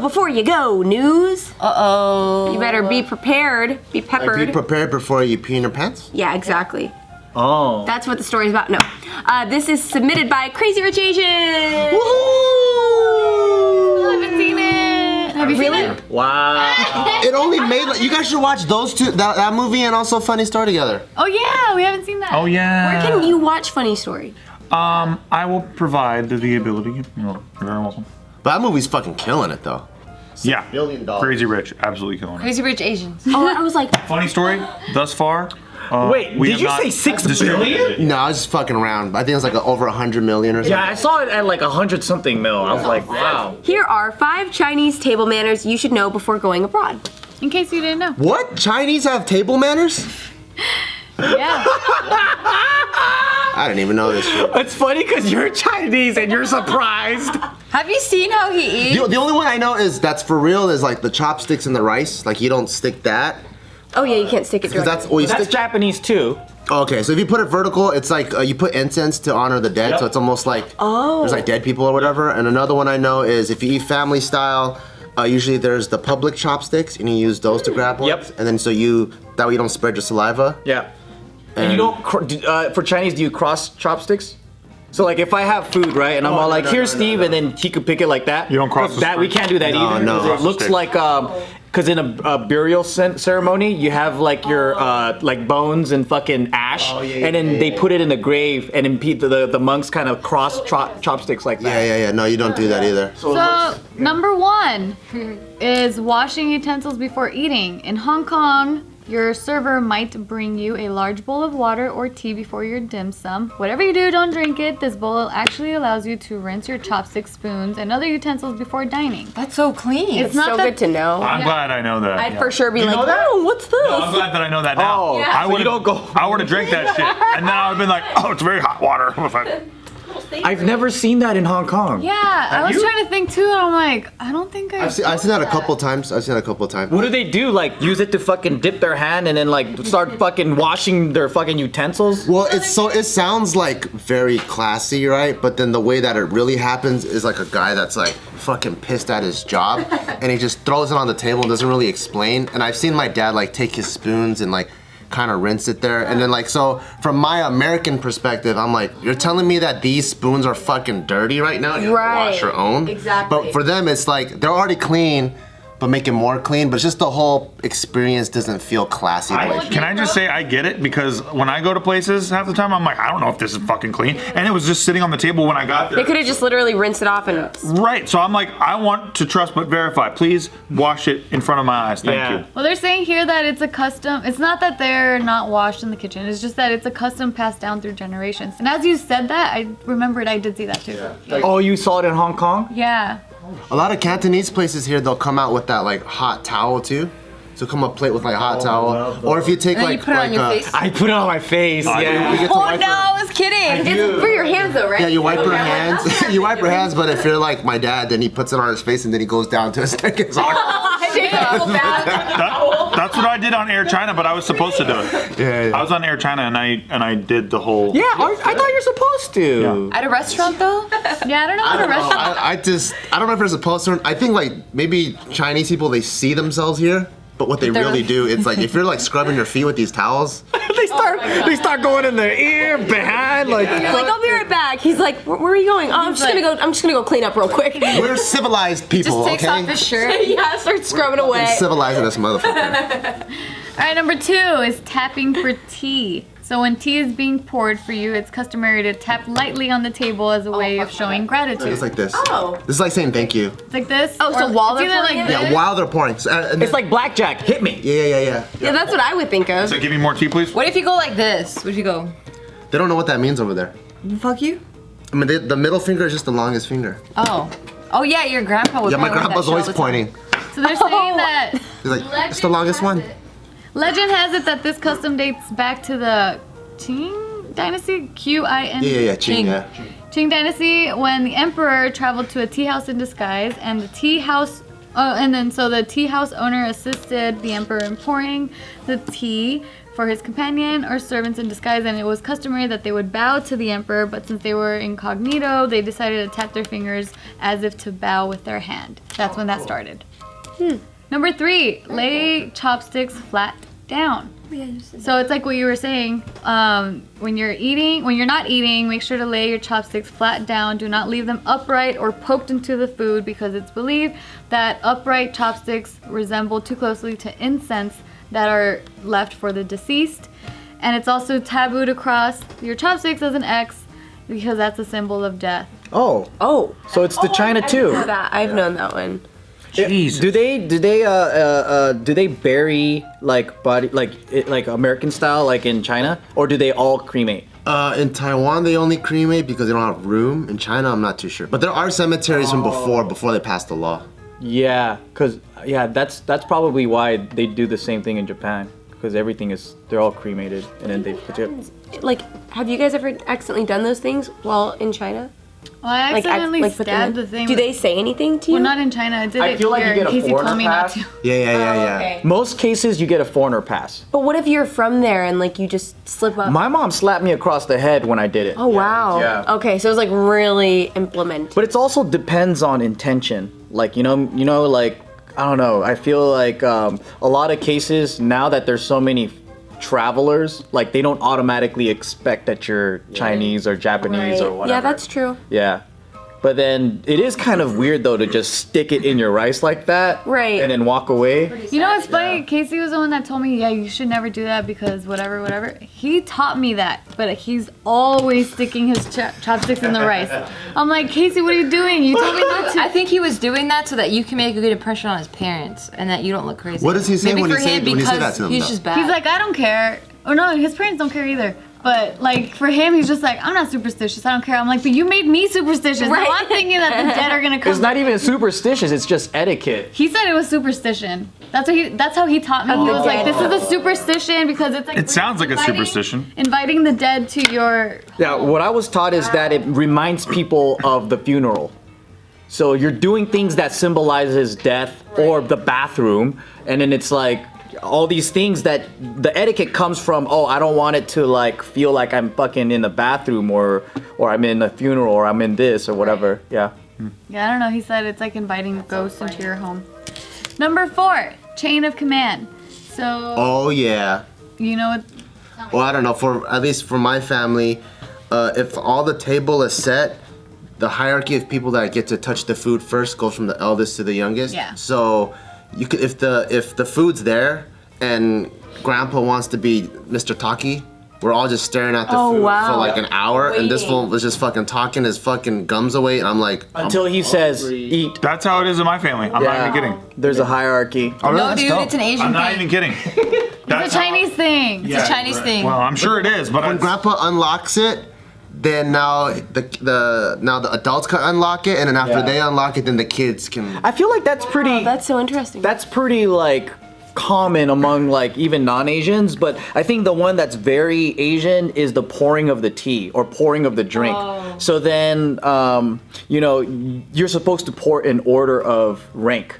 before you go, news. Uh-oh. You better be prepared, be peppered. Like, be prepared before you pee in your pants? Yeah, exactly. Oh. That's what the story's about. No. This is submitted by Crazy Rich Asians. I haven't seen it. Have you seen it? Wow. It only made, like, you guys should watch those two, that movie and also Funny Story together. Oh yeah, we haven't seen that. Oh yeah. Where can you watch Funny Story? I will provide the ability. You're very welcome. But that movie's fucking killing it though. Yeah. $1 billion. Crazy Rich, absolutely killing it. Crazy Rich Asians. Oh, I was like, Funny story, thus far. Wait, we did have you not say 6 distributed billion? it. No, I was just fucking around. I think it's like over 100 million or something. Yeah, I saw it at like 100 something mil. I was like, wow. here are 5 Chinese table manners you should know before going abroad. In case you didn't know. What? Chinese have table manners? Yeah. I didn't even know this shit. It's funny because you're Chinese and you're surprised. Have you seen how he eats? The only one I know is that's for real is like the chopsticks and the rice. Like you don't stick that. Oh yeah, you can't stick it Because directly. that's what you That's stick. Japanese too. Okay, so if you put it vertical, it's like you put incense to honor the dead. Yep. So it's almost like there's like dead people or whatever. And another one I know is if you eat family style, usually there's the public chopsticks and you use those to grab ones. Yep. And then that way you don't spread your saliva. Yeah. And you don't, for Chinese, do you cross chopsticks? So like if I have food, right, and I'm all like, here's Steve, and then he could pick it like that. You don't cross the that. We stick. can't do that No, either. no. 'Cause it looks like, because in a burial ceremony, you have like your like bones and fucking ash, and then they put it in the grave, and then the monks kind of cross chopsticks like that. Yeah. No, you don't do that either. So, number 1 is washing utensils before eating. In Hong Kong, your server might bring you a large bowl of water or tea before your dim sum. Whatever you do, don't drink it. This bowl actually allows you to rinse your chopsticks, spoons, and other utensils before dining. That's so clean. It's not so that- good to know. I'm glad I know that. I'd for sure be like, know that? oh, what's this? I'm glad that I know that now. Oh, Yeah. I so would you don't go. I would have drank that shit, and then I would have been like, oh, it's very hot water. I was like, I've never seen that in Hong Kong. Yeah, I was you? trying to think too, and I'm like, I don't think I've seen that a couple times. What do they do? Like use it to fucking dip their hand and then like start fucking washing their fucking utensils? Well, it sounds like very classy, right? But then the way that it really happens is like a guy that's like fucking pissed at his job, and he just throws it on the table and doesn't really explain. And I've seen my dad like take his spoons and like kind of rinse it there, and then like, so from my American perspective, I'm like, you're telling me that these spoons are fucking dirty right now? You Right. wash your own. Exactly. But for them, it's like they're already clean, but make it more clean. But it's just the whole experience doesn't feel classy. the way it can I just say I get it, because when I go to places half the time I'm like, I don't know if this is fucking clean, and it was just sitting on the table when I got there. They could have just literally rinsed it off and Right, so I'm like, I want to trust but verify. Please wash it in front of my eyes. Thank you. Well, they're saying here that it's a custom. It's not that they're not washed in the kitchen. It's just that it's a custom passed down through generations. And as you said that, I remembered I did see that too. Oh, you saw it in Hong Kong? Yeah. A lot of Cantonese places here, they'll come out with that like hot towel too. So come a plate with like hot towel, or if you take then you like put it on your face. I put it on my face. you Yeah. get to Oh wipe no, your- I was kidding. It's for your hands though, right? Yeah, you wipe your Okay, hands. You wipe your hands, but if you're like my dad, then he puts it on his face and then he goes down to his neck. It's hard. I take a whole bath. That's what I did on Air China, but I was supposed to do it. Yeah. I was on Air China and I did the whole. Yeah, I thought you were supposed to. At a restaurant though? Yeah, I don't know at a restaurant. I don't know if there's a poster. I think like maybe Chinese people, they see themselves here. But what they really do, it's like if you're like scrubbing your feet with these towels. They start going in their ear, behind, like. You're like, I'll be right back. He's like, where are you going? Oh, I'm just gonna go clean up real quick. We're civilized people, Just takes okay? off his shirt. Yeah, start scrubbing away. Civilizing this motherfucker. All right, number 2 is tapping for tea. So when tea is being poured for you, it's customary to tap lightly on the table as a way of showing gratitude. It's like this. Oh. This is like saying thank you. It's like this. Oh, so or while it's they're either pouring like it? this. Yeah, while they're pouring. It's like blackjack. Hit me. Yeah. Yeah, that's what I would think of. So give me more tea, please. What if you go like this? What if you go? They don't know what that means over there. Fuck you? I mean, the middle finger is just the longest finger. Oh. Oh yeah, your grandpa would Yeah, my probably wear that grandpa's shit all always the time. pointing. So they're saying that He's like, it's the longest one. legend has it that this custom dates back to the Qing dynasty, Qin. Yeah, Qing, yeah. Qing dynasty, when the emperor traveled to a tea house in disguise, and the tea house, so the tea house owner assisted the emperor in pouring the tea for his companion or servants in disguise, and it was customary that they would bow to the emperor, but since they were incognito, they decided to tap their fingers as if to bow with their hand. That's when that started. Number 3, lay chopsticks flat down. So it's like what you were saying. When you're not eating, make sure to lay your chopsticks flat down. Do not leave them upright or poked into the food because it's believed that upright chopsticks resemble too closely to incense that are left for the deceased. And it's also taboo to cross your chopsticks as an X because that's a symbol of death. Oh. Oh. So it's the China I too. know that. I've known that one. Jesus. Do they bury like body like American style like in China, or do they all cremate? In Taiwan, they only cremate because they don't have room. In China, I'm not too sure. But there are cemeteries from before they passed the law. Yeah, that's probably why they do the same thing in Japan, because they're all cremated and then they put it. Like, have you guys ever accidentally done those things while in China? Well, I Like, accidentally put them stabbed in? the thing. Do they say anything to you? Well, not in China. I did I it feel like here you get in a case you told foreigner me not pass. to. Yeah. Okay. Most cases you get a foreigner pass. But what if you're from there and like you just slip up? My mom slapped me across the head when I did it. Oh wow. Yeah. Okay, so it was like really implemented. But it also depends on intention. Like you know, like I don't know. I feel like a lot of cases now that there's so many travelers, like they don't automatically expect that you're Chinese or Japanese or whatever. Yeah, that's true. Yeah. But then it is kind of weird though to just stick it in your rice like that. Right. And then walk away. You know what's funny? Casey was the one that told me, yeah, you should never do that because whatever. He taught me that, but he's always sticking his chopsticks in the rice. I'm like, Casey, what are you doing? You told me not to. I think he was doing that so that you can make a good impression on his parents and that you don't look crazy. What does he say Maybe when he for say- him when he say because that to him, he's though? just bad. He's like, I don't care. Or no, his parents don't care either. But like for him, he's just like, I'm not superstitious. I don't care. I'm like, but you made me superstitious. Right. Now I'm thinking that the dead are gonna come. It's not even superstitious, it's just etiquette. He said it was superstition. That's how he taught me. He was like, this is a superstition because it's like It sounds like a inviting- superstition. Inviting the dead to your Yeah, what I was taught is that it reminds people of the funeral. So you're doing things that symbolizes death or the bathroom, and then it's like all these things that the etiquette comes from. Oh, I don't want it to like feel like I'm fucking in the bathroom or I'm in a funeral or I'm in this or whatever. Yeah. Yeah, I don't know. He said it's like inviting ghosts into your home. Number 4, chain of command. So Oh yeah. you know what? Well, I don't know. For at least for my family, if all the table is set, the hierarchy of people that get to touch the food first goes from the eldest to the youngest. Yeah. So you could, if the food's there and Grandpa wants to be Mr. Taki, we're all just staring at the Oh, food wow. for like an hour, and this Waiting. fool was just fucking talking his fucking gums away, and I'm like, Until he says eat. That's how it is in my family. I'm not even kidding. There's a hierarchy. Oh, really? No, That's dude, dope. it's an Asian I'm not thing. even kidding. It's That's a Chinese thing. It's a Chinese thing. Well, I'm sure it is, but when Grandpa unlocks it, then now the adults can unlock it, and then after Yeah. they unlock it, then the kids can. I feel like that's pretty. Oh, that's so interesting. That's pretty like common among like even non-Asians, but I think the one that's very Asian is the pouring of the tea or pouring of the drink. So then you're supposed to pour in order of rank.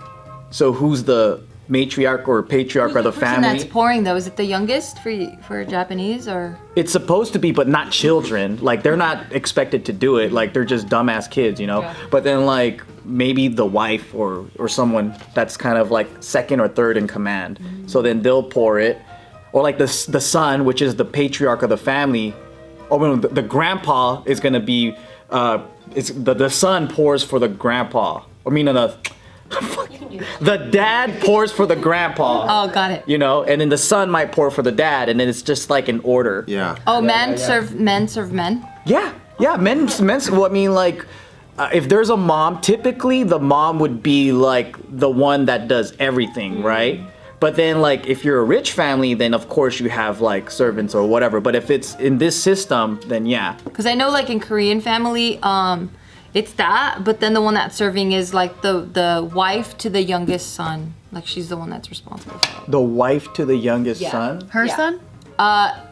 So who's the matriarch or patriarch of the person that's family? pouring though, is it the youngest for Japanese or? It's supposed to be, but not children. Like they're not expected to do it. Like they're just dumbass kids, you know. Yeah. But then like maybe the wife or someone that's kind of like second or third in command. So then they'll pour it, or like the son, which is the patriarch of the family. Or no, the grandpa is gonna be. It's the son pours for the grandpa. I mean the dad pours for the grandpa. Oh, got it. You know, and then the son might pour for the dad, and then it's just like an order. Yeah. Oh, men serve men. Yeah, men's. Well, I mean, like, if there's a mom, typically the mom would be like the one that does everything, right? But then, like, if you're a rich family, then of course you have like servants or whatever. But if it's in this system, then yeah. Because I know, like in Korean family, it's that, but then the one that's serving is like the wife to the youngest son. Like she's the one that's responsible for it. The wife to the youngest Yeah. son. Her Yeah. son?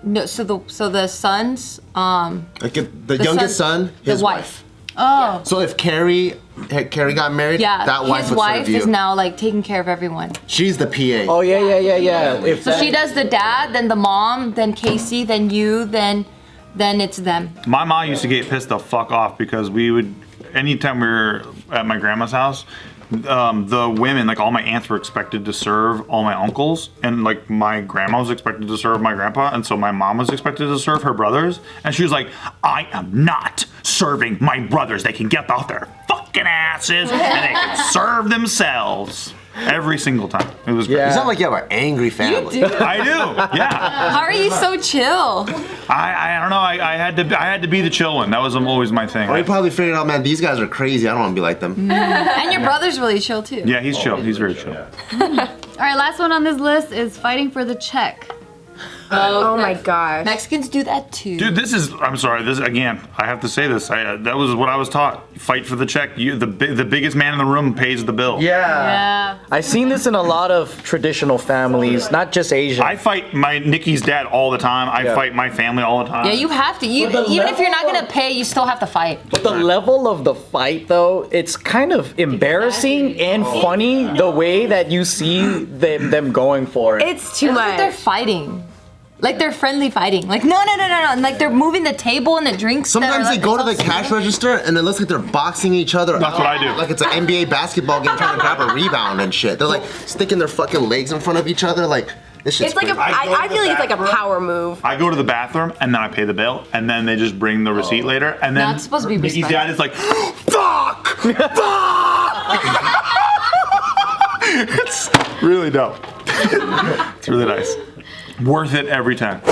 No, so the sons, Like the youngest son, the his wife. Oh. So if Carrie got married, Yeah, that wife his would wife serve you. is now like taking care of everyone. She's the PA. Oh yeah. If So she does the dad, then the mom, then Casey, then you, then it's them. My mom used to get pissed the fuck off because we would, anytime we were at my grandma's house, the women, like all my aunts were expected to serve all my uncles, and like my grandma was expected to serve my grandpa, and so my mom was expected to serve her brothers, and she was like, I am not serving my brothers. They can get off their fucking asses and they can serve themselves. Every single time. It was great. Yeah. You sound like you have an angry family. I do, yeah. How are you so chill? I don't know. I had to be the chill one. That was always my thing. Or you probably figured out, man, these guys are crazy. I don't want to be like them. And your brother's really chill too. Yeah, he's chill. He's very chill. All right, last one on this list is fighting for the check. Oh my gosh. Mexicans do that too. Dude, I'm sorry. This again. I have to say this. That was what I was taught. Fight for the check. The biggest man in the room pays the bill. Yeah. I've seen this in a lot of traditional families, not just Asian. I fight my Nikki's dad all the time. I fight my family all the time. Yeah, you have to. Even if you're not gonna pay, you still have to fight. But the level of the fight, though, it's kind of embarrassing and funny the way that you see them going for it. It's too It's like they're much. fighting. Like they're friendly fighting. Like no. And like they're moving the table and the drinks. Sometimes they go to the cash register and it looks like they're boxing each other. That's what I do. Like it's an NBA basketball game trying to grab a rebound and shit. They're like sticking their fucking legs in front of each other. Like this shit's It's like crazy. I feel like it's like a power move. I go to the bathroom and then I pay the bill and then they just bring the receipt later and then Not supposed to be Nikki's respect. dad is like, fuck! Fuck! It's really dope. It's really nice. Worth it every time.